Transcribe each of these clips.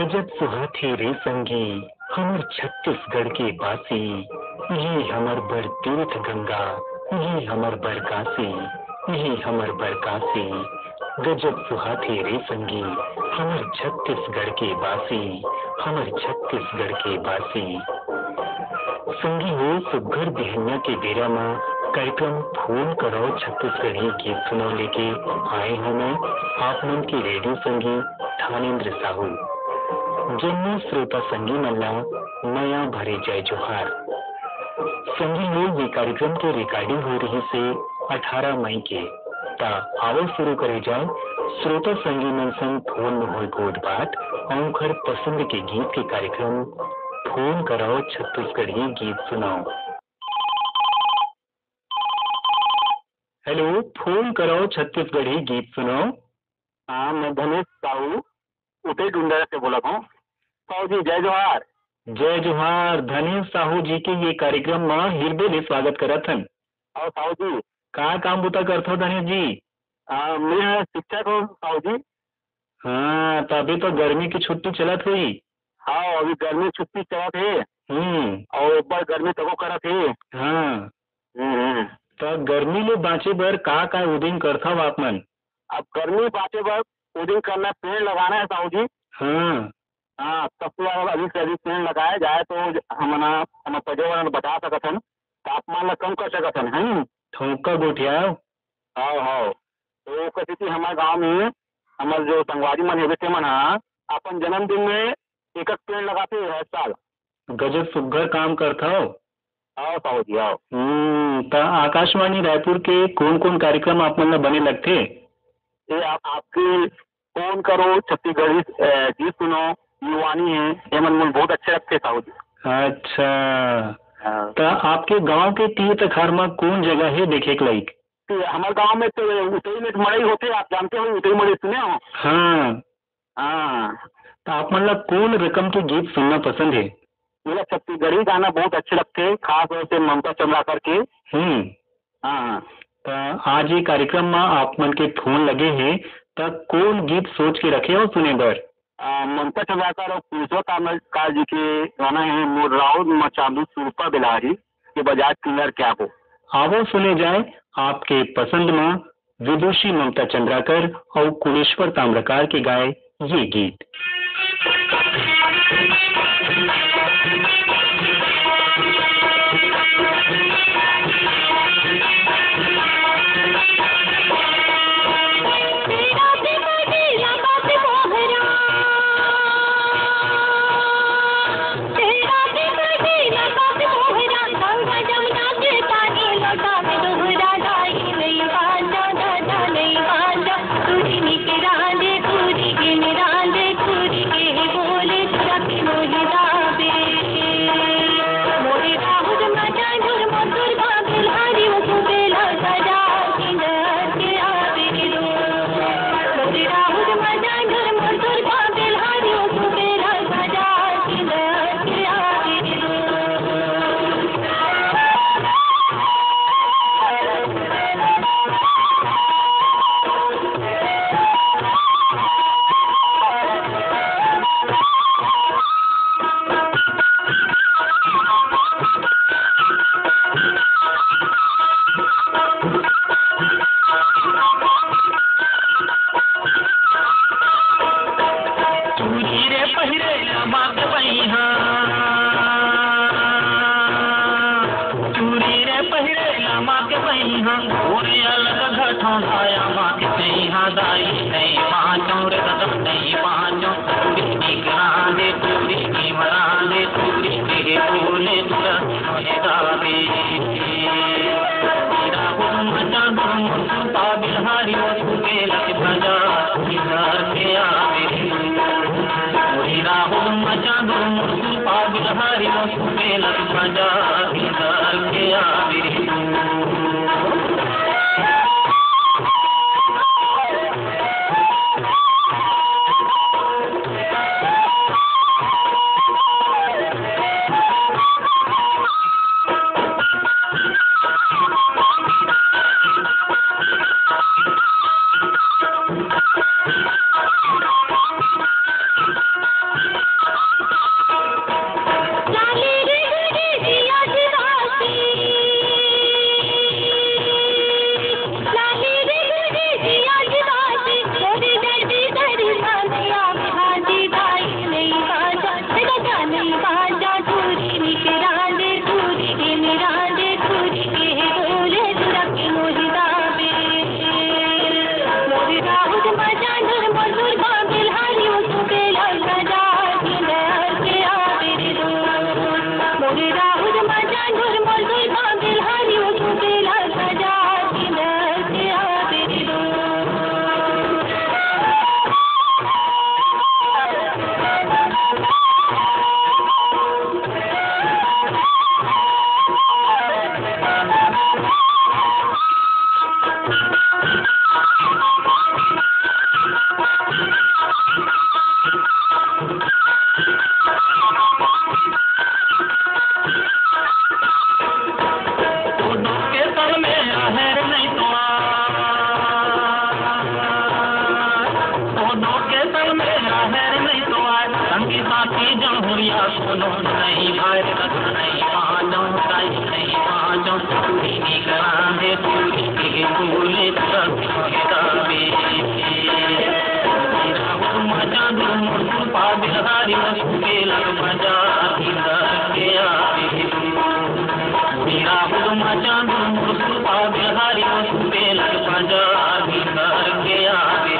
गजब सुहाती रे संगी हमर छत्तीसगढ़ के बासी, ये हमर बड़ तीर्थ गंगा, ये हमर बड़ काशी, ये हमर बड़ काशी। गजब सुहाती रे संगी हमर छत्तीसगढ़ के बासी, हमर छत्तीसगढ़ के बासी। संगी हो सुघर बिहनिया के बेरा में कार्यक्रम फोन करो छत्तीसगढ़ी गीत सुनो लेके आए हूँ मैं आप मन की रेडियो संगी थानेन्द्र साहू। जन्म श्रोता संगी मल्ला नया भरे जय जोहार। संगी हो ये कार्यक्रम के रिकॉर्डिंग हो रही से 18 मई के ता आवल शुरू करे जाए। श्रोता संगी मन संग फोन में हो गोद बात और पसंद के गीत के कार्यक्रम फोन करो छत्तीसगढ़ी गीत सुनाओ। हेलो, फोन करो छत्तीसगढ़ी गीत सुनाओ। हाँ, मैं धनेश साहू उठे डूंडा से बोला हूँ। साहू जी जय जोहार। जय जोहार। धनेश साहू जी के ये कार्यक्रम में हृदय ले स्वागत करत हन। और साहू जी का काम बुता करत हो धनेश जी? मैं शिक्षक हूँ साहू जी। हाँ, तो अभी तो गर्मी की छुट्टी चलत हुई। हाँ, अभी गर्मी छुट्टी चला थे और ऊपर गर्मी तको करा थे। हाँ, तो गर्मी ले बाँचे बर का उदिन करथा हो आप मन? अब गर्मी बाँचे बर उदिन करना, पेड़ लगाना है साहू जी। हाँ, हाँ, सबसे ज्यादा अधिक से अधिक पेड़ लगाया जाए तो हम पर्यावरण बचा सकत हन, तापमान ला कम कर सकत हन। है ठोका गोठियाओ। हाँ हाँ, तो कथी हमारे गाँव में हमारे जो संगवारी मन है बेटे मन अपन जन्मदिन में एक पेड़ लगाते हर साल। गजब सुघर काम करथा हो। आओ साहू जी आओ। तो आकाशवाणी रायपुर के कौन कौन कार्यक्रम आप मन ला बने लगथे? ये आपकी फोन करो छत्तीसगढ़ी गीत सुनो युवानी है, ये मन बहुत अच्छे लगते साहू जी। अच्छा, तो आपके गांव के तीर्थ खार में कौन जगह है देखे के लायक? हमारे गांव में तो उतई में मड़ई होते, आप जानते हो उतई मड़ई सुने हो? हाँ हाँ, तो आप मन ला कौन रकम के गीत सुनना पसंद है? मेरा छत्तीसगढ़ी गाना बहुत अच्छे लगते हैं, खास तौर से ममता चंद्राकर के। हाँ, तो आज ये कार्यक्रम में आप मन के फोन लगे हैं, तो कौन गीत सोच के रखे हो सुने बर? ममता चंद्राकर और पुरुषोत्तम ताम्रकार जी के गाना है मोर राउत मचांदू सुरपा बिलारी के बजाज किन्नर क्या हो। आवो सुने जाए आपके पसंद में विदुषी ममता चंद्राकर और कुलेश्वर ताम्रकार के गाए ये गीत। बातें जाऊँ या सुनो नहीं भारत नहीं मानो नहीं मानो पूरी निकला दे पूरी के बोले सब किताबे मजा दूर पाबिल हारी मस्के लग मजा के आवे मेरा मजा दूर पाबिल हारी मस्के लग मजा के आवे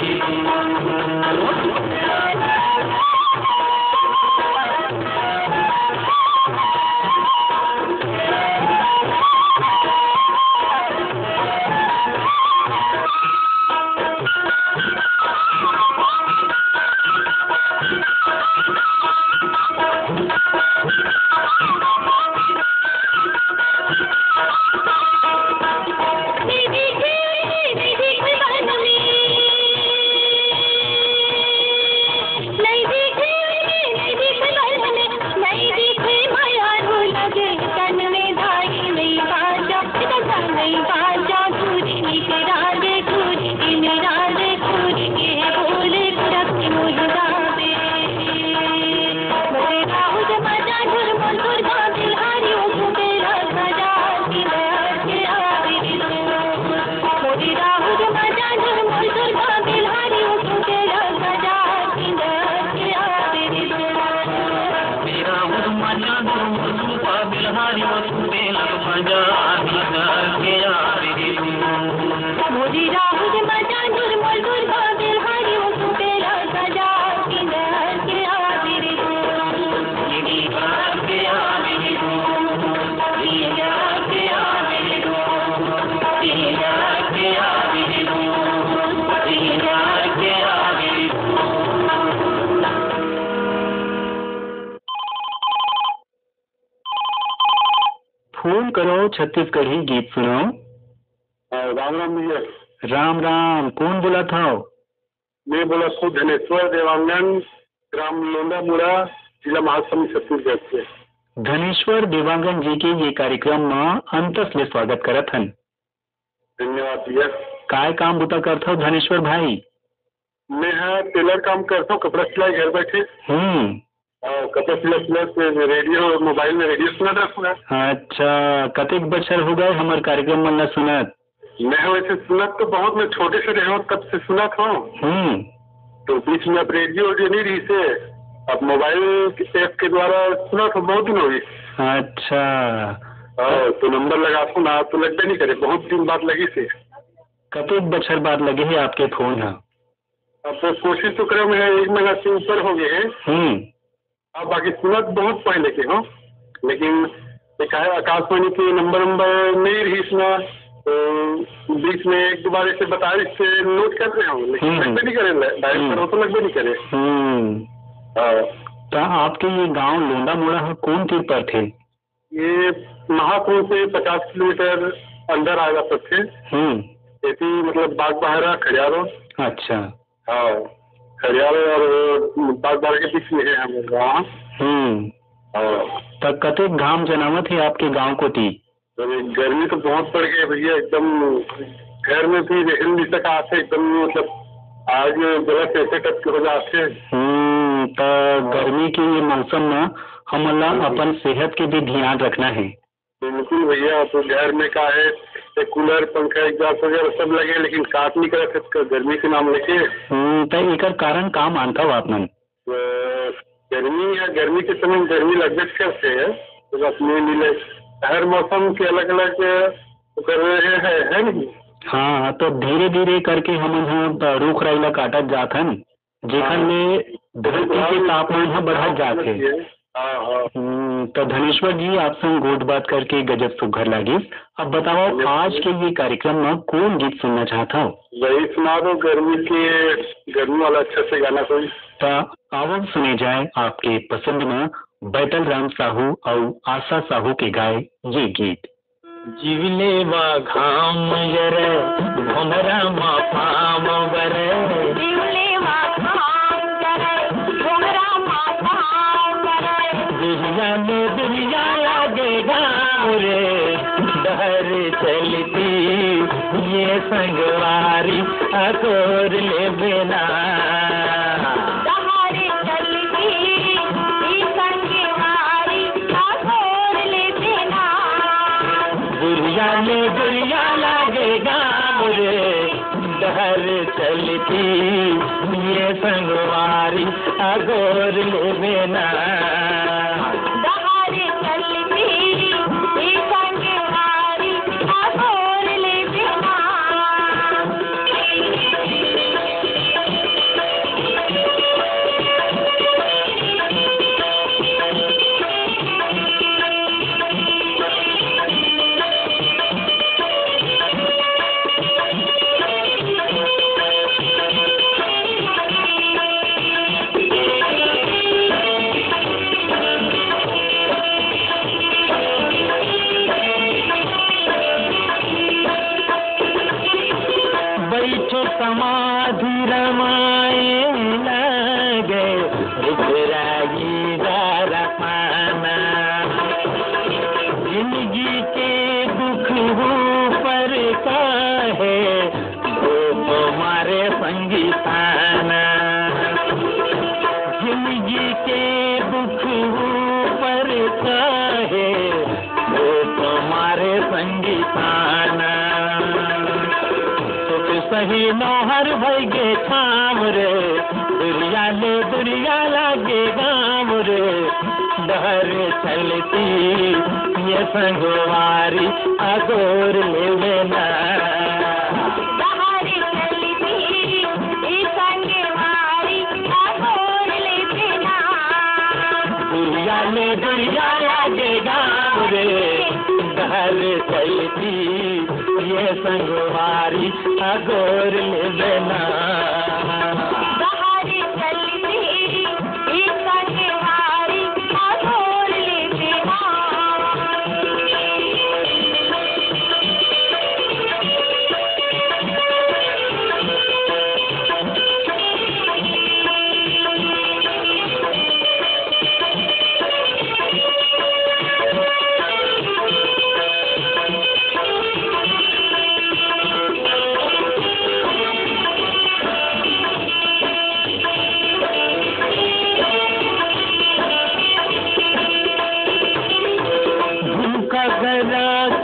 फोन करो छत्तीसगढ़ी गीत सुनो। राम राम भैया। राम राम, कौन बोला था? मैं बोला था धनेश्वर देवांगन, ग्राम लोंडामुड़ा, जिला महासमुंद छत्तीसगढ़ से। धनेश्वर देवांगन जी के ये कार्यक्रम में अंतस ले स्वागत करत हन। धन्यवाद भैया। काय काम बुता करता हो धनेश्वर भाई? मैं टेलर काम करता हूँ, कपड़ा सिलाई घर बैठे। कपड़ा सिलाई रेडियो मोबाइल में रेडियो सुना था। अच्छा, कतेक बछर हो गए हमारे कार्यक्रम में सुनत? मैं वैसे सुनत तो बहुत, मैं छोटे से रहे तब से सुना था। तो बीच में अब रेडियो नहीं रही से, अब मोबाइल ऐप के द्वारा सुना था, बहुत दिन हो गई। अच्छा। तो नंबर लगा था ना तो लगते नहीं करे, बहुत दिन बाद लगी से। कतेक बछर बाद लगे है आपके फोन? अब तो कोशिश तो करे, मैं 1 महीना से ऊपर हो गए हैं। अब बाकी सुनत बहुत पहले के हो, लेकिन आकाशवाणी के नंबर नहीं रही सुना, तो बीच में 1-2 बार से बताइश से नोट कर रहे हो, लेकिन लगते नहीं करे, डायल करो तो लगते नहीं करे। तो आपके ये गांव लोंडामुड़ा कौन तीर पर थे? ये महासमुंद से 50 किलोमीटर अंदर आएगा सबसे। ऐसी मतलब बाग बहारा खड़ियारो। अच्छा। हाँ, खड़ियारो और बाग बहारा के बीच में है हमारे गाँव। तब कतेक घाम जनावत है आपके गांव को थी? गर्मी तो बहुत पड़ गई भैया, एकदम घर में भी रह नहीं सका आते, एकदम मतलब आज गलत ऐसे टप के हो जाते। तो गर्मी के ये मौसम में हमला अपन सेहत के भी ध्यान रखना है। बिल्कुल भैया, तो घर में का है कूलर पंखा एग्जॉस्ट वगैरह सब लगे, लेकिन काट नहीं करे गर्मी के नाम लेके। तो एक कारण का मानता हो आप मन? गर्मी के समय गर्मी लगभग करते है, तो बस नहीं मिले, हर मौसम के अलग अलग कर रहे है नहीं। हाँ, तो धीरे धीरे करके हम रुख राइला काटत जात हन, जेखर में धरती के तापमान बढ़त जाते। तो धनेश्वर जी, आपसे गोट बात करके गजब सुघर लगी। अब बताओ, आज के ये कार्यक्रम में कौन गीत सुनना चाहता हो? वही सुना दो, गर्मी वाला अच्छा से गाना कोई। तो आवाज सुने जाए आपके पसंद में बैतल राम साहू और आशा साहू के गाए ये गीत। जीवले वा घाम जरे भमरा मा पाम बरे, जीवले वा घाम जरे भमरा मा पाम बरे, दुनिया लगेगा रे डर चलती ये संगवारी अकोर ले बिना, डर चलती चलती ये संगवारी अगोर ले बेना दहाड़े चलती ये संगवारी अगोर ले बेना समाधि रमाए लगे रुकराई रपाना जिंदगी के दुख पर कहे वो तुम्हारे संगी थाना जिंदगी के दुख पर कहे वो तुम्हारे संगी थाना सही नौहर भैगे छाम रे दुरिया लागे गाम रे डहर चलती ये संगवारी अगोर ले लेना दहाड़े चलती ये संगवारी अगोर ले बेना दुरिया लागे गाम रे डहर चलती ये संगवारी अगोर ले लेना दहाड़े चलती ये संगवारी अगोर ले बेना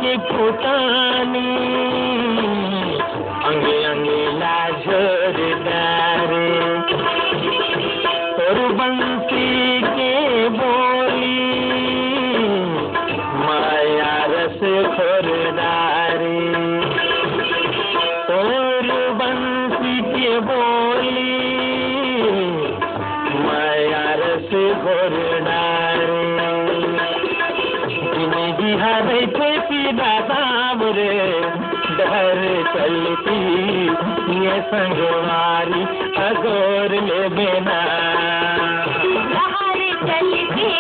के फुटानी अंगे अंगे लाझर डारे और बंसी के बोली माया रस खोरदारे और बंसी के बोली माया रस खोरदारे हरे पीला दाम रे डर चलती ये संगवारी अगोर ले बेना दहाड़े चलती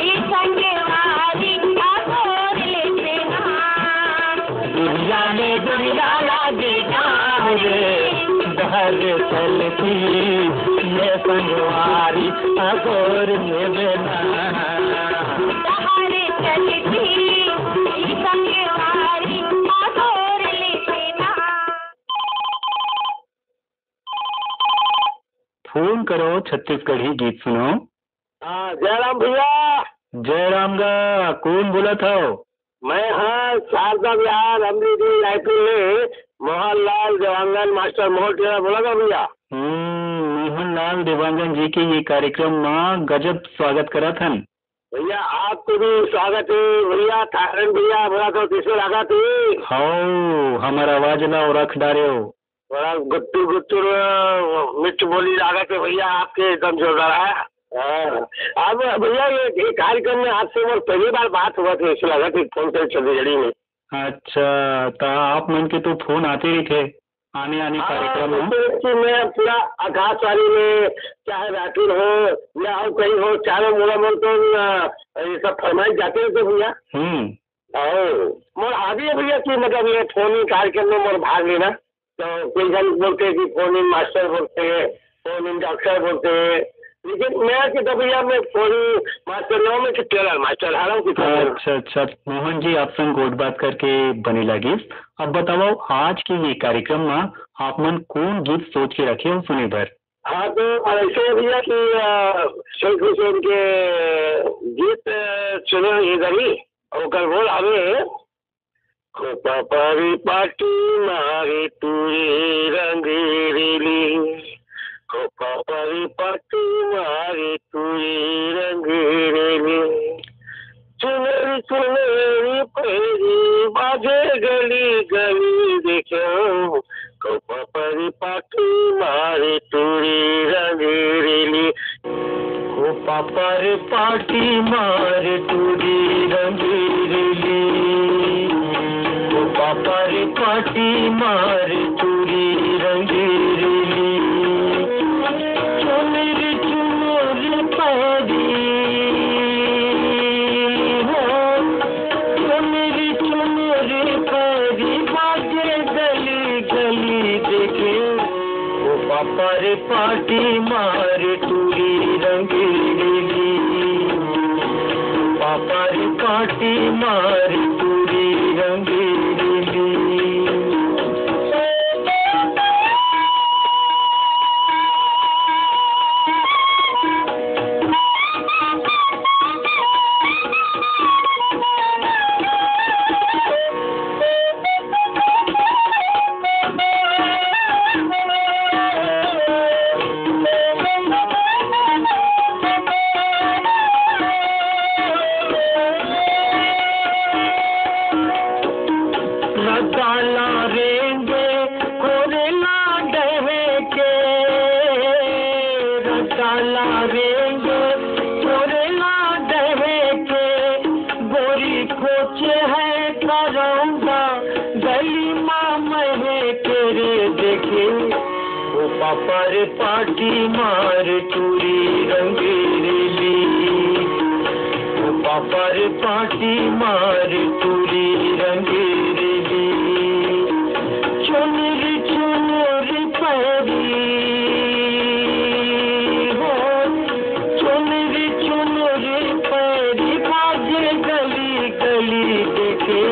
ये संगवारी अगोर ले बेना दुरिया लागे गाम रे डर चलती ये संगवारी अगोर ले बेना दहाड़े चलती ये संगवारी अगोर ले बेना फोन करो छत्तीसगढ़ी गीत सुनो। हाँ जयराम भैया। जयराम गा कौन बोला था? मैं हाँ शारदा विहार अमृतसर रायपुर में मोहनलाल देवांगन मास्टर मोहन टेरा बोला था भैया। मोहनलाल देवांगन जी के ये कार्यक्रम में गजब स्वागत करा था भैया। आपको भी स्वागत है भैया। थारन भैया बोला तो किसको लगा थी? हाँ हमारा आवाज ला और रख डारे हो बड़ा गुट्टू गुट्टू मिठ बोली लागत है भैया आपके एकदम जोरदार है। अब भैया ये कार्यक्रम में आपसे मोर पहली बार बात हुआ थी ऐसा लगा थी फोन पे छत्तीसगढ़ी में। अच्छा तो आप मन के तो फोन आते ही थे आने कार्यक्रम में। तो मैं पूरा आकाशवाणी में चाहे रायपुर हो या और कहीं हो चारों मोड़ा मोड़ तो ये सब फरमाइश जाते रहते भैया। मोर आदि है भैया कि मतलब ये फोन इन कार्यक्रम में मोर भाग लेना। तो कोई जन बोलते हैं कि फोन इन मास्टर बोलते हैं, फोन इन डॉक्टर बोलते हैं, लेकिन मैं कि भैया मैं फोन मास्टर ना में कि टेलर मास्टर आ रहा हूँ। अच्छा मोहन जी आपसे गोट बात करके बने लगी। अब बताओ आज के ये कार्यक्रम में आप मन कौन गीत सोच के रखे हो सुने भर? हाँ तो ऐसे भैया कि शेख हुसैन के गीत सुने इधर ही और बोल हमें खोपा पारी पाटी मारे तुरे रंगेरेली, खोपा पारी पाटी मारे तुरे रंगेरेली, चुनरी चुनरी पैरी बाजे गली गली देखो, खोपा पारी पाटी मारे तुरे रंगेरेली, खोपा पारी पाटी मारे तुरे रंगेरेली, पारी पाटी मार चूरी रंगीरेली, चुनरी चुनरी पैरी हो, चुनरी चुनरी पैरी बाजे गली गली देखे, वो पारी पाटी मार चूरी रंगीरेली, पारी पाटी मार चूरी रंगीरेली। पारी पाटी मार चूरी रंगीरेली, पारी पाटी मार चूरी रंगीरेली, चुनरी चुनरी पैरी हो, चुनरी चुनरी पैरी बाजे गली गली देखे,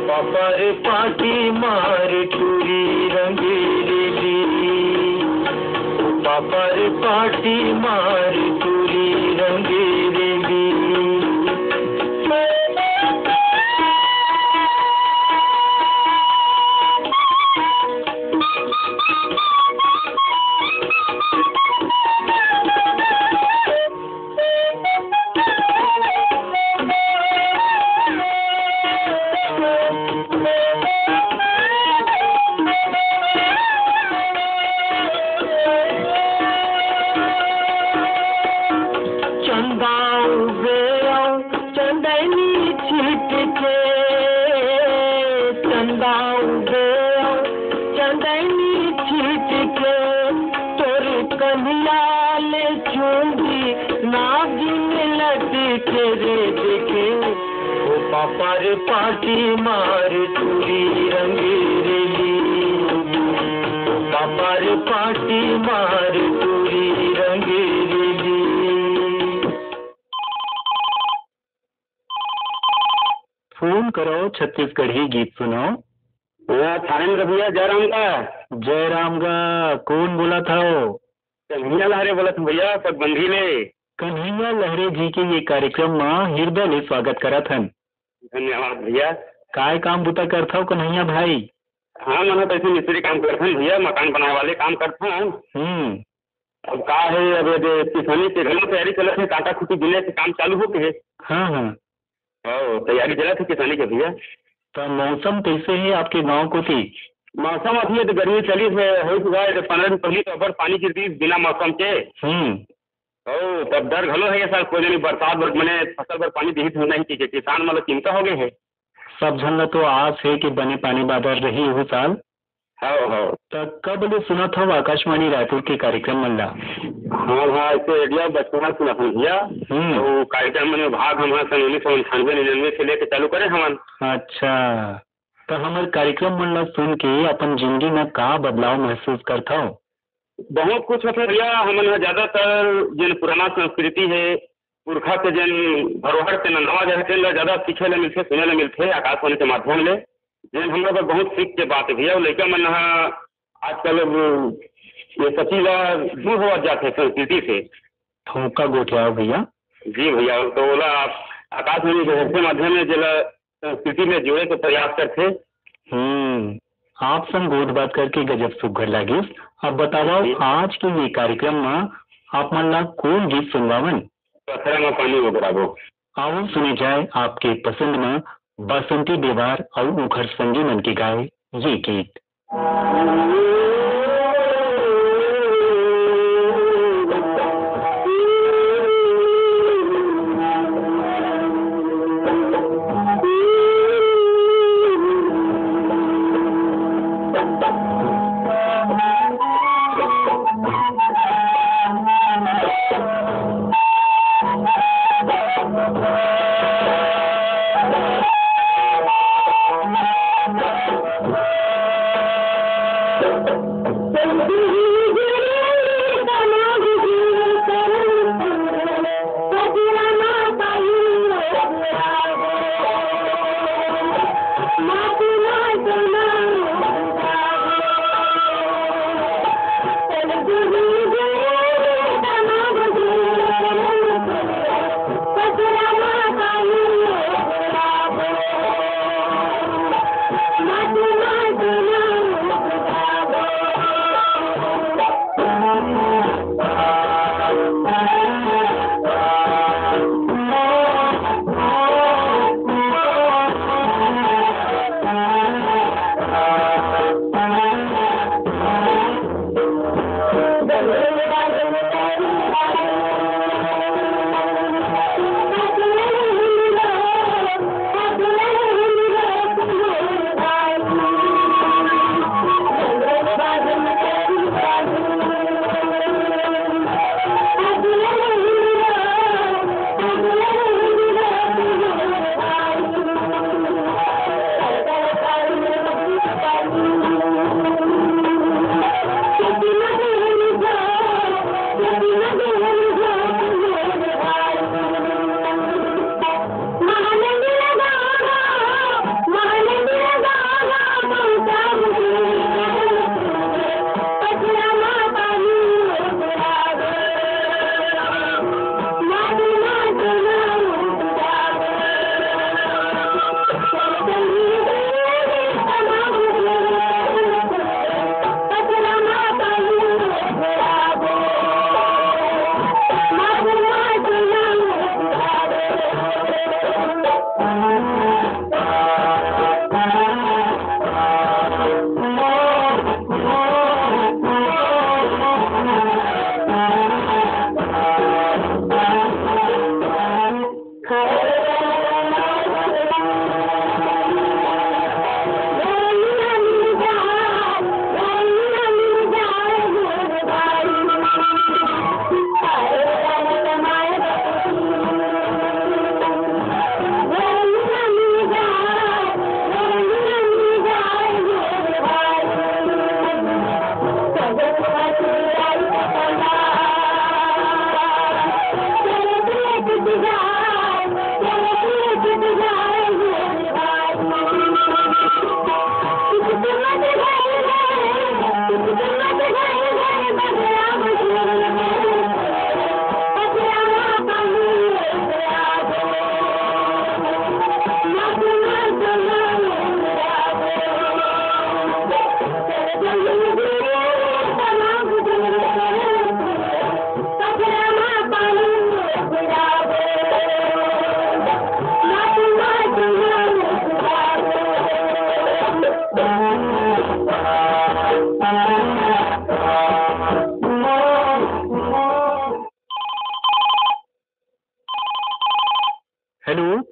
पारी पाटी मार चूरी रंगीरेली, पारी पाटी मार चूरी रंगीरेली। पारी पाटी मार चूरी रंगीरेली, पारी पाटी मार चूरी रंगीरेली। फोन करो, छत्तीसगढ़ी गीत सुनो। थाने भैया जयराम का। जयराम का कौन बोला था? कन्हैया लहरे बोला था भैया, पगबंधी ले। कन्हैया लहरे जी के ये कार्यक्रम में हृदय ले स्वागत करा थन। धन्यवाद भैया। काय काम बुता करता हो कन्हैया भाई? हाँ मना तो ऐसे मिस्त्री काम करते हैं भैया, मकान बनाने वाले काम करते हैं। अब का है, अब किसानी के घर में तैयारी चलत है, कांटा खुटी बिने से काम चालू हो गए। हाँ हाँ तैयारी चलत है किसानी के भैया। तो मौसम कैसे है आपके गाँव को थी? मौसम अभी तो गर्मी चली है, हो चुका है 15 दिन पहले तो अबर पानी गिरती बिना मौसम के। तब डर घलो है ये साल कोई नहीं, बरसात मैंने फसल पर पानी दी होना ही चाहिए, किसान मतलब चिंता हो गए है। सब झन तो आस है कि बने पानी बादल रही हो साल। तो कब ले सुना था आकाशवाणी रायपुर के कार्यक्रम मन ला? हाँ ऐसे रेडियो बचपना सुना था भैया। तो कार्यक्रम में भाग हम 1998-99 से लेके चालू करे हम। अच्छा, तो हमारे कार्यक्रम मन ला सुन के अपन जिंदगी में का बदलाव महसूस करता हो? बहुत कुछ मतलब भैया, हमन ज्यादातर जिन पुराना संस्कृति है, पुरखा के जिन धरोहर से नवा जगह ज्यादा सीखे ले मिलते, सुने ले मिलते आकाशवाणी के माध्यम ले, जिन हम लोग बहुत सीख के बात है भैया। लड़का मन आजकल ये सची दूर हो जाते संस्कृति से। ठोका गोठिया भैया। जी भैया, तो बोला आकाशवाणी के माध्यम में जिला संस्कृति में जोड़े के प्रयास करथे। आप संग गोद बात करके गजब सुघर लागिस। अब बताओ आज के ये कार्यक्रम में आप मन ला कौन गीत सुनवावन? पथरा में पानी उगराबो। आओ सुने जाए आपके पसंद में बसंती देवार और मुखर संगी मन के गाए ये गीत।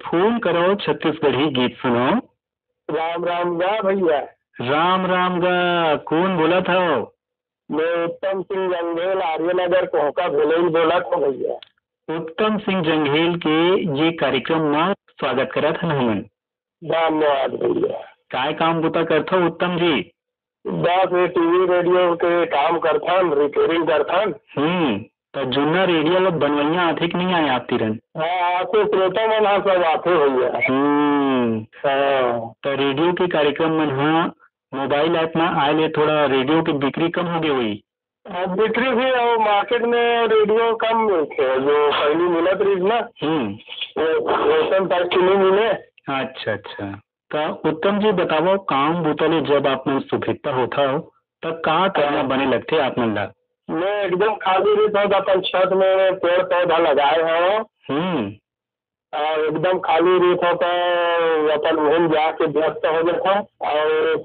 फोन करो छत्तीसगढ़ी गीत सुनो। राम राम गा भैया। राम राम गा, कौन बोला था? मैं उत्तम सिंह जंगेल आर्यनगर कोहका भेलई बोला था भैया। उत्तम सिंह जंगेल के ये कार्यक्रम में स्वागत करा था हमन। धन्यवाद भैया। काय काम बुता करथो उत्तम जी? बस ये टीवी रेडियो के काम करथन, रिपेयरिंग करथन। तो जुन्ना रेडियो लोग बनवैया आथे कि नहीं आए आप तिरन? हाँ, आते श्रोता मन हाँ सब आते भैया। तो रेडियो के कार्यक्रम मन हाँ मोबाइल ऐप में आए ले थोड़ा रेडियो की बिक्री कम हो गई हुई। बिक्री भी और मार्केट में रेडियो कम मिलते, जो पहली मिलत रही ना वैसन टाइप की नहीं मिले। अच्छा अच्छा। तो उत्तम जी बताओ, काम बुतले जब आप मन सुभिता होता हो तब का करना बने लगते आप मन ला? मैं एकदम खाली रहता हूँ, अपन छत में पेड़ पौधा लगाए हैं और एकदम खाली रहता तो अपन वहीं जाके व्यस्त हो जाता हूँ। और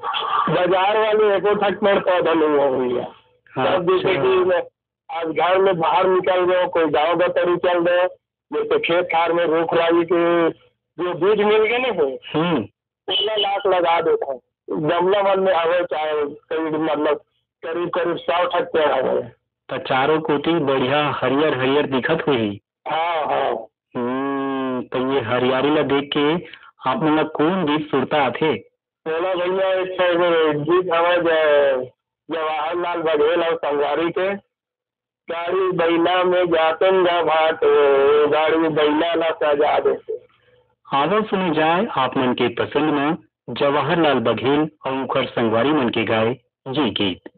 बाजार वाले एको ठक पेड़ पौधा नहीं हो गया। तब जैसे कि मैं आज घर में बाहर निकल गए, कोई गाँव का तरी चल गए, जैसे खेत खार में रुख राई के जो बीज मिल गए ना हो 16 लाख लगा देता हूँ। गमला मन में आवे चाहे करीब मतलब करीब करीब 100 ठक पेड़ आवे। तो चारों कोटी बढ़िया हरियर हरियर दिखत हुई। हाँ हाँ। तो ये हरियाली ला देख के आप मन ला कौन गीत सुरता आथे? बोला भैया एक गीत हमारे जवाहरलाल बघेल और संगवारी के, गाड़ी बैला में जाते भाटो, गाड़ी बैला ला सजा देते। आवा सुनी जाए आप मन के पसंद में जवाहरलाल बघेल और उखर संगवारी मन के गाए ये गीत।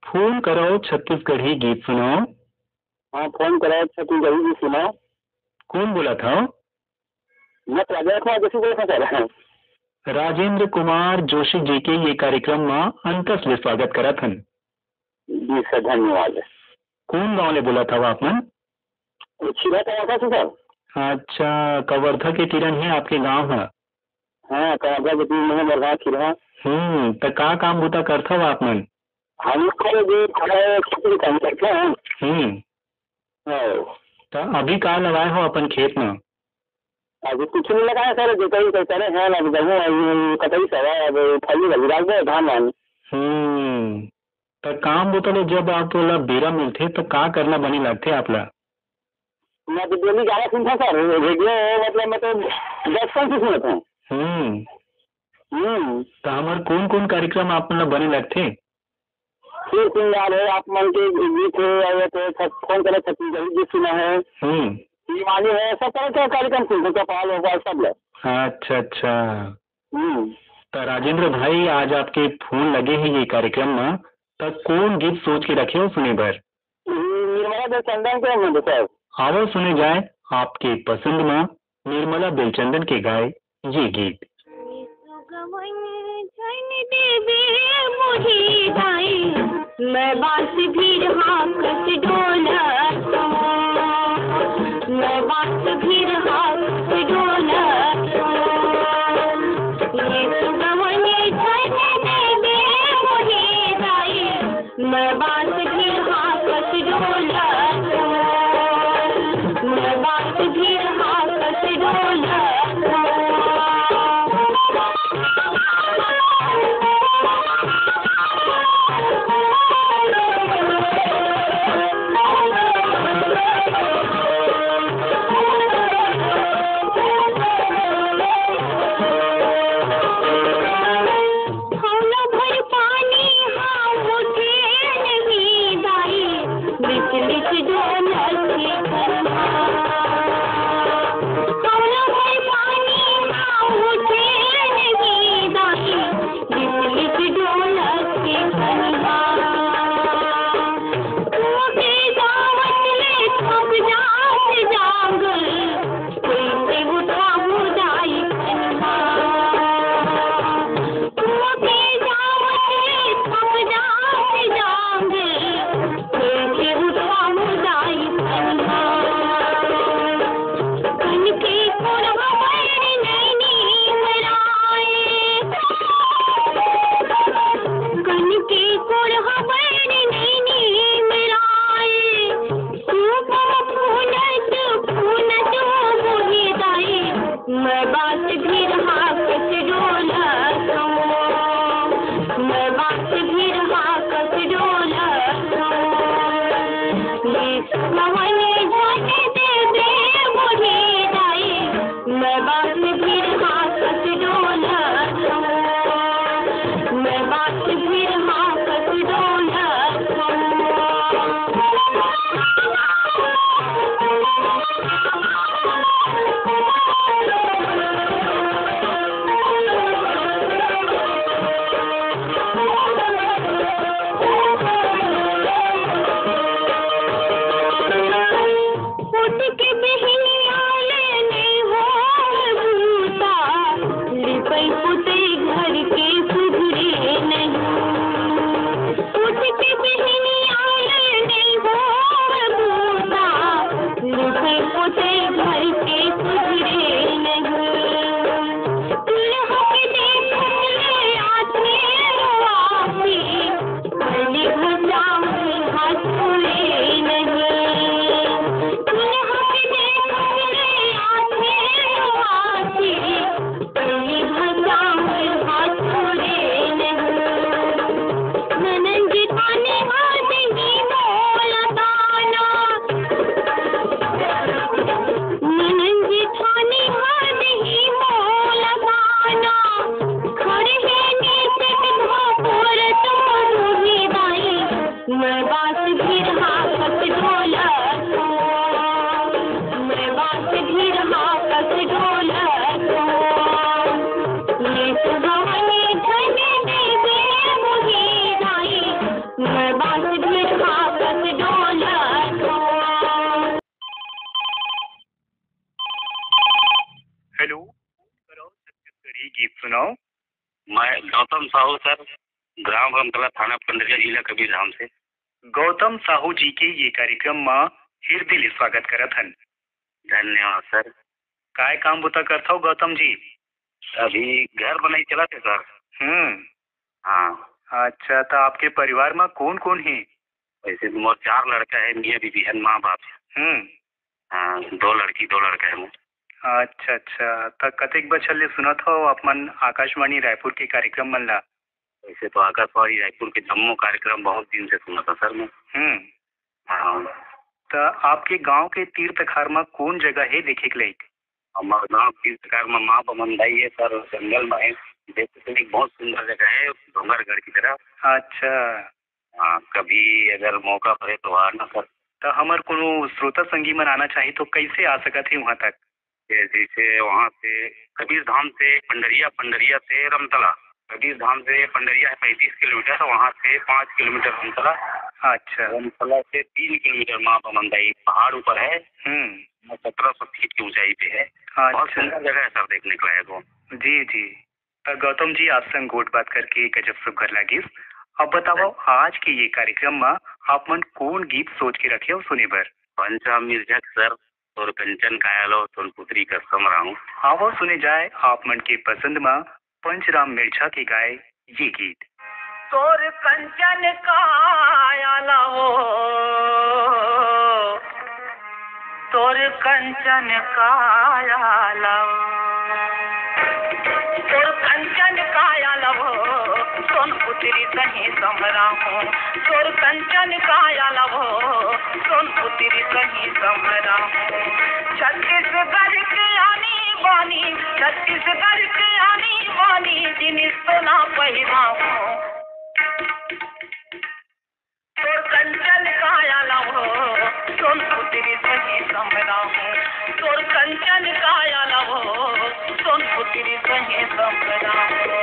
फोन करो छत्तीसगढ़ी गीत सुनाओ। हाँ फोन करो छत्तीसगढ़ी गीत सुनाओ। कौन बोला था? मैं राजेंद्र कुमार जोशी बोल रहा हूँ। राजेंद्र कुमार जोशी जी के ये कार्यक्रम में अंतस ले स्वागत करा थन। जी सर धन्यवाद। कौन गाँव ले बोला था आप मन? छिरा सर। अच्छा, कवर्धा के तीरन है आपके गांव है? हाँ कराजा के दिन में बरहा खिला तो का काम बूता करता हो आप मन? हम लोग को जो खड़ा खेती काम करते हैं। हाँ। तो अभी का लगाए हो अपन खेत में? अभी कुछ नहीं लगाया सर, जोताई करते रहे हैं, अब गेहूँ कटाई सब है, अब फली लगी डाल दे धान वान। तो काम बूता लो जब आप ला बेरा मिलते तो का करना बनी लगते आप ला? मैं तो डेली गाना सुनता सर, रेडियो मतलब मैं तो बचपन से सुनता हूँ। तो हमारे कौन कौन कार्यक्रम आप ला बने लगते? फिर सिंगार है, आप मन के गीत है, तो कौन तरह छत्तीसगढ़ी गीत सुना है, दीवानी है, सब तरह का कार्यक्रम सुनते, चौपाल होगा सब लोग। अच्छा। तो राजेंद्र भाई आज आपके फोन लगे हैं ये कार्यक्रम में, तो कौन गीत सोच के रखे हो सुने बर? निर्मला बेलचंदन के मैं सर। आओ सुने जाए आपके पसंद में निर्मला बेलचंदन के गाए ये गीत। मैं बांस भी रहा कस डोलत, मैं बांस भी रहा कस डोलत, ये सुगवने झरने देवे मोहे दाई, मैं बांस भी रहा कस डोलत, मैं बांस भी रहा कस डोलत। सुनाओ। मैं गौतम साहू सर, ग्राम रमकला, थाना पंडरिया, जिला कबीरधाम से। गौतम साहू जी के ये कार्यक्रम में हृदय स्वागत करत हन। धन्यवाद सर। काय काम बुता करता हो गौतम जी? अभी घर बनाई चला थे सर। हाँ। अच्छा, तो आपके परिवार में कौन कौन है? वैसे तो मोर 4 लड़का है, मियाँ बीबी है, माँ बाप है। हाँ, 2 लड़की 2 लड़का है। अच्छा अच्छा, तो कतेक बछर ले सुनत हो अपन आकाशवाणी रायपुर के कार्यक्रम मन ला? वैसे तो आकाशवाणी रायपुर के जम्मू कार्यक्रम बहुत दिन से सुना था सर मैं। हाँ। तो आपके गांव के तीर्थकार में कौन जगह है देखे के लायक? हमारे गाँव तीर्थकार में माँ बमनदाई है सर, जंगल में है। देखने के लिए बहुत सुंदर जगह है, डोंगरगढ़ की तरफ। अच्छा। हाँ, कभी अगर मौका पड़े तो आना सर। तो हमार कोनो श्रोता संगी मन आना चाहिए तो कैसे आ सकत है वहाँ तक? जैसे वहाँ से कबीर धाम से पंडरिया, पंडरिया से रमतला। कबीर धाम से पंडरिया है 35 किलोमीटर, वहाँ से 5 किलोमीटर रमतला। अच्छा। रमतला से 3 किलोमीटर माँ बमनदाई, पहाड़ ऊपर है। 1700 फीट की ऊंचाई पे है। बहुत सुंदर जगह है सर, देखने के लायक वो। जी जी। तो गौतम जी, आप संग गोट बात करके गजब सुघर लगी। अब बताओ, आज के ये कार्यक्रम में आप मन कौन गीत सोच के रखे हो सुने बर? पंचा मिर्जक सर और कंचन कायालो सोनपुत्री कसम राहू। आओ सुने जाए आप मन के पसंद में पंचराम मिर्जा के गाए ये गीत। तोर कंचन कायाला हो, तोर कंचन कायाला, तोर कंचन कायाला हो, सोनपुत्री सही समराहू। तोर कंचन कायाला हो, सोनपुत्री सही समराहू। छत्तीसगढ़ के आनी बानी, छत्तीसगढ़ के आनी बानी, जिनिस तो ना पहिराहू। तोर कंचन कायाला हो, सोनपुत्री सही समराहू। तोर कंचन कायाला हो, सोनपुत्री सही समराहू।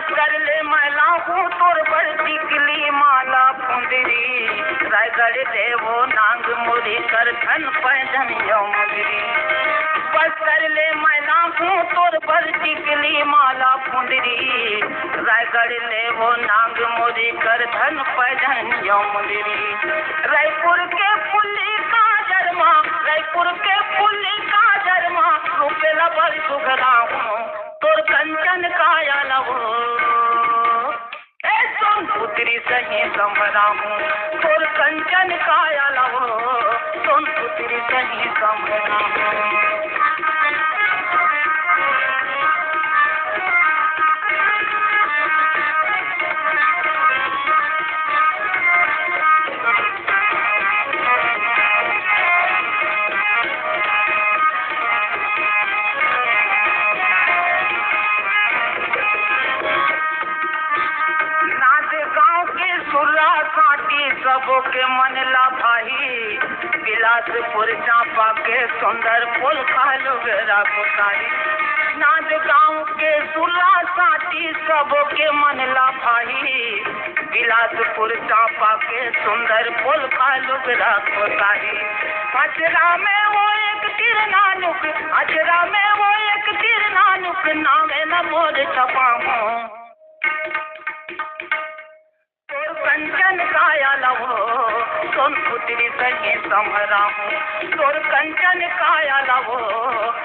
कर ले मैला हूँ तोर बड़ती किली माला फुंदरी, रायगढ़ देवो नांग मोरी कर धन पैदन यमुरी। बस कर ले मैला हूँ तोर बड़ती किली माला फुंदरी, रायगढ़ देवो नांग मोरी कर धन पैदन यमुरी। रायपुर के फुल्ली का जरमा, रायपुर के फुल्ली का जरमा, रुपेला बड़ सुघरा हूँ। तोर कंचन कायाला हो, सोनपुत्री सही समराहू। तोर कंचन कायाला हो, सोनपुत्री सही समराहू। सबों के मन ला भाई, बिलासपुर चांपा के सुंदर फूल खालो बेरा पुताई। नाच गाँव के सुला साटी सबों के मन ला भाई, बिलासपुर चांपा के सुंदर फूल खालो बेरा पुताई। अजरा में वो एक तीर नानुक, अजरा में वो एक तीर नानुक, नामे न मोर छपाऊं। कंचन कायाला हो, सोनपुत्री सही समराहू। तोर कंचन कायाला हो,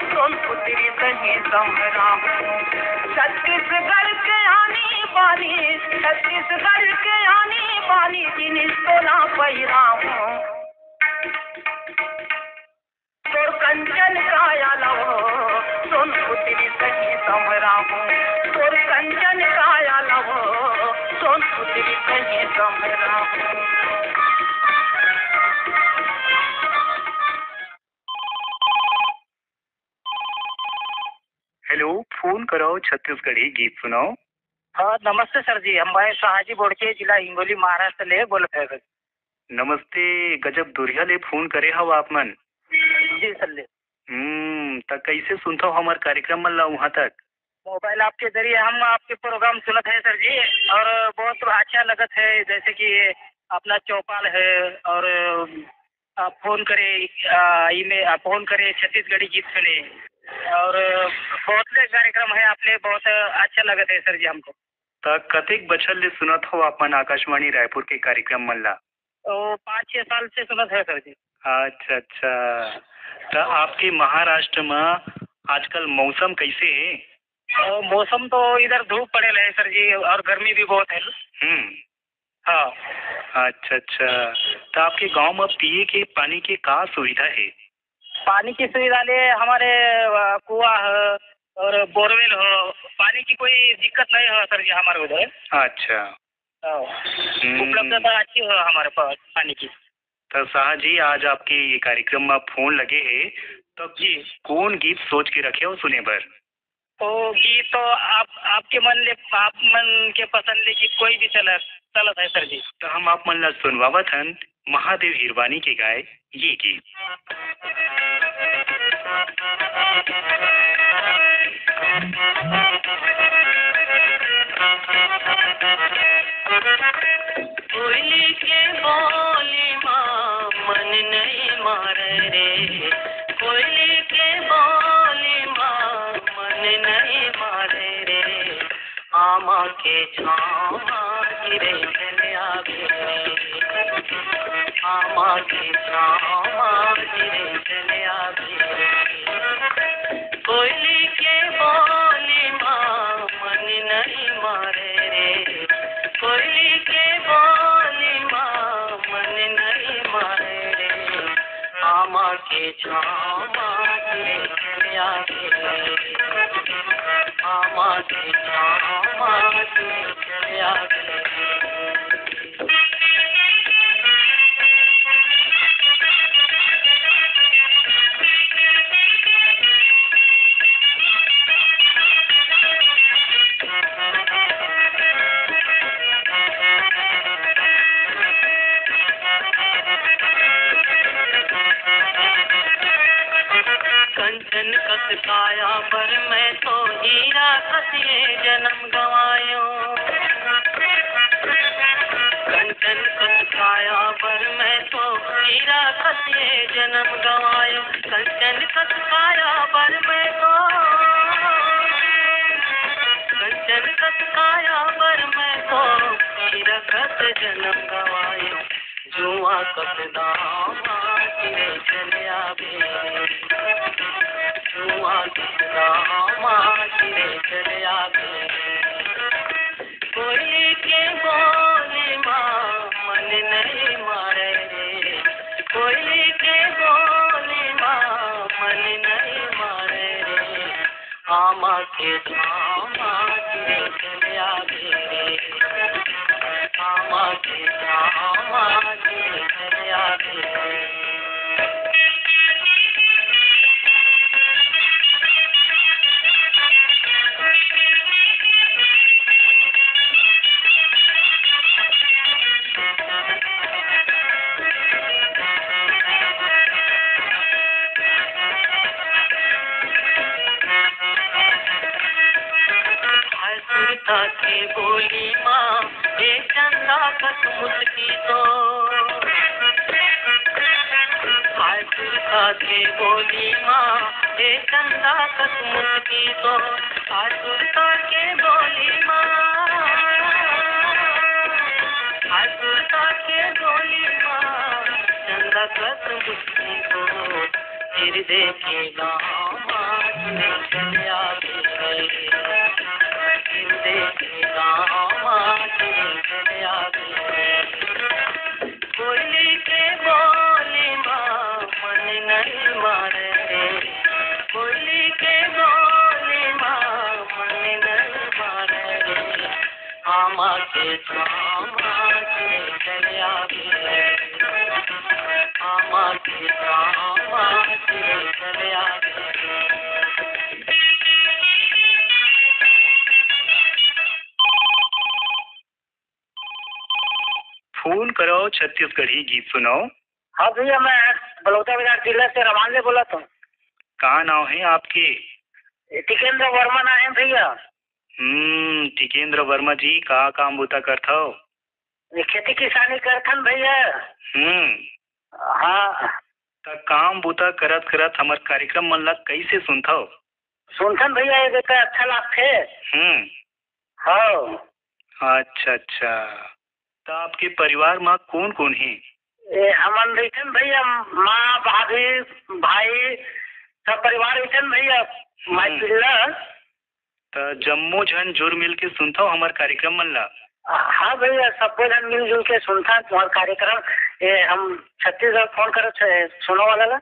सोनपुत्री सही समराहू। छत्तीसगढ़ के आनी बानी, छत्तीसगढ़ के आनी बानी, जिनिस तो ना पहिराहू। तोर कंचन कायाला हो, सोनपुत्री सही समराहू। तोर कंचन कायाला हो, सोनपुत्री सही समराहू। हेलो, फोन करो छत्तीसगढ़ी गीत सुनाओ। हाँ नमस्ते सर जी, हम भाई शहाजी बोड़के, जिला हिंगोली, महाराष्ट्र ले बोलते हैं। नमस्ते, गजब दुरिया ले फोन करे हो आप मन। जी सर ले। तो कैसे सुनता हो हमारे कार्यक्रम मन ला वहाँ तक? मोबाइल आपके जरिए हम आपके प्रोग्राम सुनत है सर जी, और बहुत अच्छा लगत है। जैसे कि अपना चौपाल है और फोन करे छत्तीसगढ़ी गीत सुने और बहुत से कार्यक्रम है आपने बहुत अच्छा लगता है सर जी हमको। तो कतेक बछर ले सुनत हो अपन आकाशवाणी रायपुर के कार्यक्रम मन ला? तो 5-6 साल से सुनत है सर जी। अच्छा अच्छा। तो आपके महाराष्ट्र में आजकल मौसम कैसे है? मौसम तो इधर धूप पड़े है सर जी और गर्मी भी बहुत है। हाँ। अच्छा अच्छा। तो आपके गांव में पिए के पानी की का सुविधा है? पानी की सुविधा ले हमारे कुआं है और बोरवेल हो, पानी की कोई दिक्कत नहीं है सर जी हमारे उधर। अच्छा। उपलब्धता अच्छी है हमारे पास पानी की। तो शाह जी आज आपके ये कार्यक्रम में फोन लगे है तो जी कौन गीत सोच के रखे हो सुने बर? तो गीत तो आपके आप मन के पसंद ले गीत कोई भी चलत है सर जी। तो हम आप मन ला सुनवावत हन महादेव हिरवानी के गाय ये गीत। कोयली के बोली माँ मन नहीं मारे रे, कोयली के बोली माँ मन नहीं मारे रे, आमा के छामा गिरे चले आगे रे, आमा के छामा गिरे चले आगे रे, कोयली के बोली माँ मन नहीं मारे रे, कोयली के बोली माँ मन नहीं मारे रे, आमा के छामा गिरे चले आगे रे, आमा के छामा गिरे चले आगे रे। कंचन कस काया पर मैं तो हीरा कसिए जन्म गवायो, कंचन कस काया पर मैं तो हीरा कसिए जन्म गवायो, कंचन कस काया पर मैं तो, कंचन कस काया पर मैं तो हीरा कस जन्म गवायो, जुआ कस दामा गिरे चले आगे, जुआ कस दामा गिरे चले आगे, कोयली के बोली माँ मन नहीं मारे रे, कोयली के बोली माँ मन नहीं मारे रे, आमा के छामा गिरे चले आगे रे, आमा के छामा गिरे चले आगे रे। सुरता के बोली माँ ये चंदा कस मुस्की तो, हाय सुरता के बोली माँ ये चंदा कस मुस्की तो, हाय सुरता के बोली माँ, हाय सुरता के बोली माँ चंदा कस मुस्की तो, फिर देखेगा माँ चले आगे कोयली के बोली माँ मन नहीं मारे रे, कोयली के बोली माँ मन नहीं मारे रे, आमा के छामा गिरे चले आगे, आमा के छामा गिरे चले आगे। फोन करो छत्तीसगढ़ी गीत सुनाओ। हाँ भैया मैं बलौदाबाजार जिले से रमान से बोला था। कहाँ नाम है आपके? टिकेंद्र वर्मा नाम है भैया। टिकेंद्र वर्मा जी कहाँ काम बूता करता हो? खेती किसानी करथन भैया। हाँ त काम बुता करत करत हमार कार्यक्रम मन ला कैसे सुनथो? सुनथन भैया ये देखा अच्छा लगते। हाँ अच्छा अच्छा। तो आपके परिवार में कौन कौन है? हमन रहीथन भैया, माँ भाभी भाई सब परिवार रहीथन भैया। तो जम्मो जन जुड़ मिल के सुनथो हमार कार्यक्रम मन ला? हाँ भैया, सबको जन मिलजुल के सुनता तुम्हारा कार्यक्रम। ये हम छत्तीसगढ़ फोन करे सुनो वाला ला।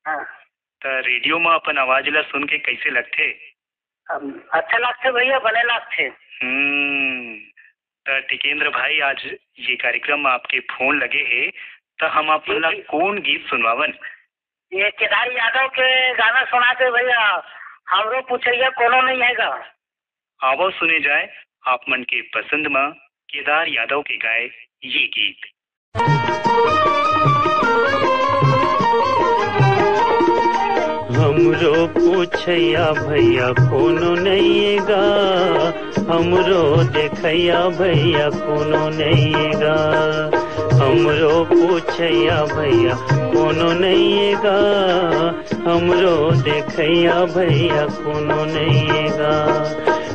हाँ तो रेडियो में अपन आवाज ला सुन के कैसे लगते? अच्छा लगते भैया, बने लगते। तो टिकेंद्र भाई, आज ये कार्यक्रम आपके फोन लगे है तो हम अपन ला कौन गीत सुनवावन? ये केदार यादव के गाना सुनाते भैया, हमरो पूछिए कोनो नहीं हैगा। आवो सुने जाए आप मन के पसंद में केदार यादव के गाए ये गीत। हमरो पूछैया भैया कोनो नहींगा, हमरो देखैया भैया कोनो नहींगा। हमरो पूछैया भैया कोनो नहींगा, हमरो देखैया भैया कोनो नहींगा।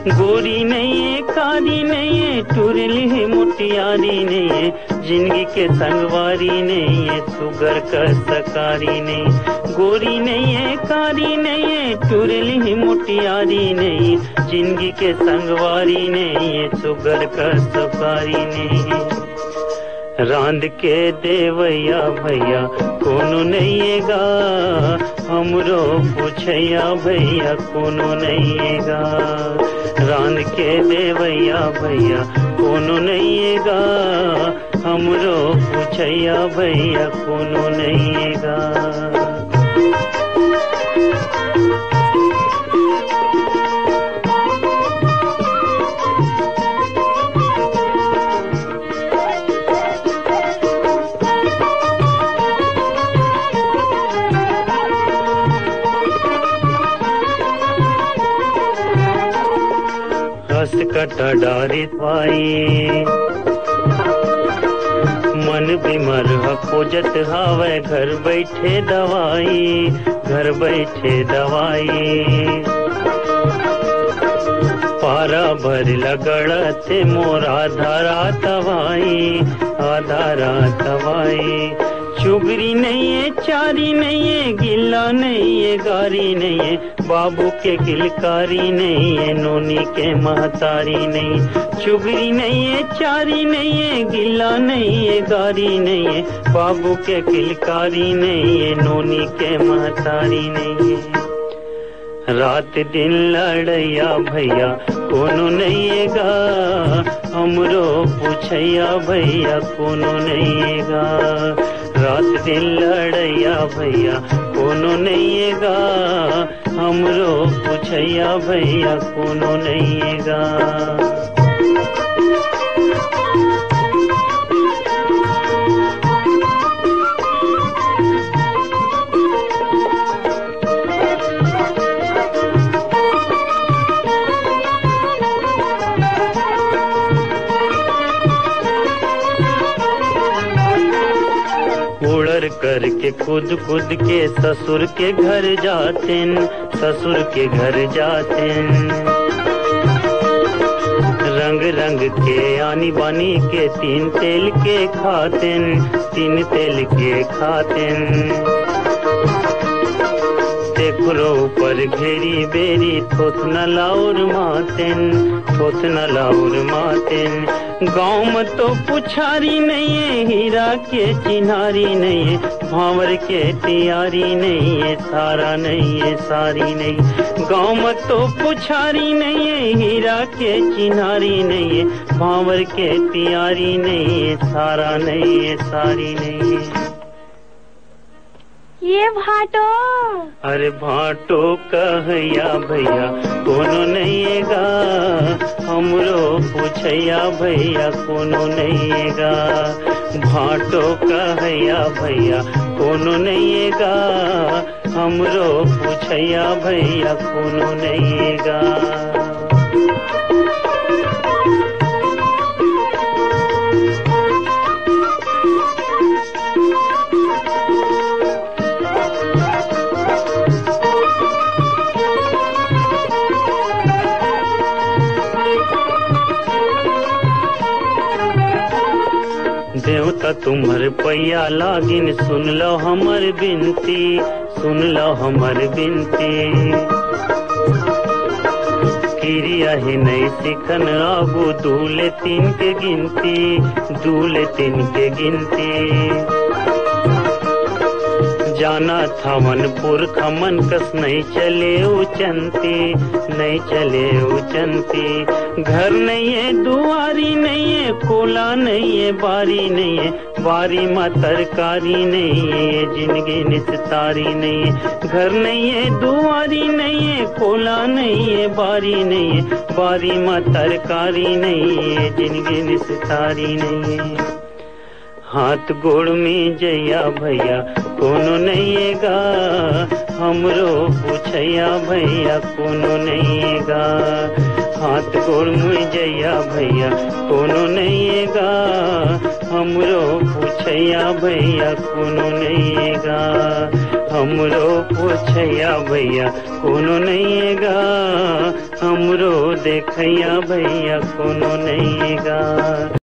गोरी नहीं है, कारी नहीं है, टुरली है, मुटियारी नहीं है, जिंदगी के संगवारी नहीं है, सुगर का सकारी नहीं। गोरी नहीं है, कारी नहीं है, टुरली है, मुटियारी नहीं है, जिंदगी के संगवारी नहीं है, सुगर का सकारी नहीं है। रांद के देवैया भैया कोनो नहींगा, हमरो पूछैया भैया कोनो नहींगा। रांद के देवैया भैया कोनो नहींगा, हमरो पूछैया भैया कोनो नहींगा। कटा डारित भाई मन बीमार खोजत हावे, घर बैठे दवाई, घर बैठे दवाई। पारा भर लगड़ते मोर आधारा दवाई, आधारा दवाई। चुगरी नहीं है, चारी नहीं है, गिल्ला नहीं है, गारी नहीं है, बाबू के किलकारी नहीं है, नोनी के महतारी नहीं। चुगरी नहीं है, चारी नहीं है, गिल्ला नहीं है, गारी नहीं है, बाबू के किलकारी नहीं है, नोनी के महतारी नहीं है। रात दिन लड़ैया भैया कोनो नहींगा, हमरो पूछैया भैया कोनो नहींगा। रात दिन लड़ैया भैया कोनो नहींगा, हमरो पूछैया भैया कोनो नहींगा। करके खुद खुद के ससुर के घर जाते, ससुर के घर जाते। रंग रंग के आनी बानी के तीन तेल के खाते, तीन तेल के खाते। देखरो ऊपर घेरी बेरी थोथ न लाउर मातेन, थोथ न लाउर मातेन। गाँव में तो पुछारी नहीं है, हीरा के चिन्हारी नहीं है, भांवर के तियारी नहीं है, सारा नहीं है, सारी नहीं। गाँव में तो पुछारी नहीं है, हीरा के चिन्हारी नहीं है, भांवर के तियारी नहीं है, सारा नहीं है, सारी नहीं है। ये भाटो, अरे भाटो कहैया भैया कोनो नहींगा, हमरो पूछैया भैया कोनो नहींगा। भाटो कहैया भैया कोनो नहींगा, हमरो पूछैया भैया कोनो नहींगा। तुम्हर पैया लागिन सुन लो हमर बिनती, सुन लो हमर बिनती। किरिया ही नहीं सिखन आगू दूले तीन के गिनती, दूले तीन के गिनती। जाना था मनपुर खमन कस नहीं चले उचंती, नहीं चले उचंती। घर नहीं है दुआरी नहीं है, कोला नहीं है बारी नहीं है, बारी माँ तरकारी नहीं है, जिंदगी निस्तारी नहीं है। घर नहीं है दुआरी नहीं है, कोला नहीं है बारी नहीं है, बारी माँ तरकारी नहीं है, जिंदगी निस्तारी नहीं है। हाथ गोड़ में जैया भैया कोनो नहीं गा, हमरो पूछैया भैया कोनो नहीं गा। हाथ गोड़ में जैया भैया कोनो नहीं गा, हमरो पूछैया भैया कोनो नहीं गा। हमरो पूछैया भैया कोनो नहीं गा, हमरो देखैया भैया कोनो नहीं गा।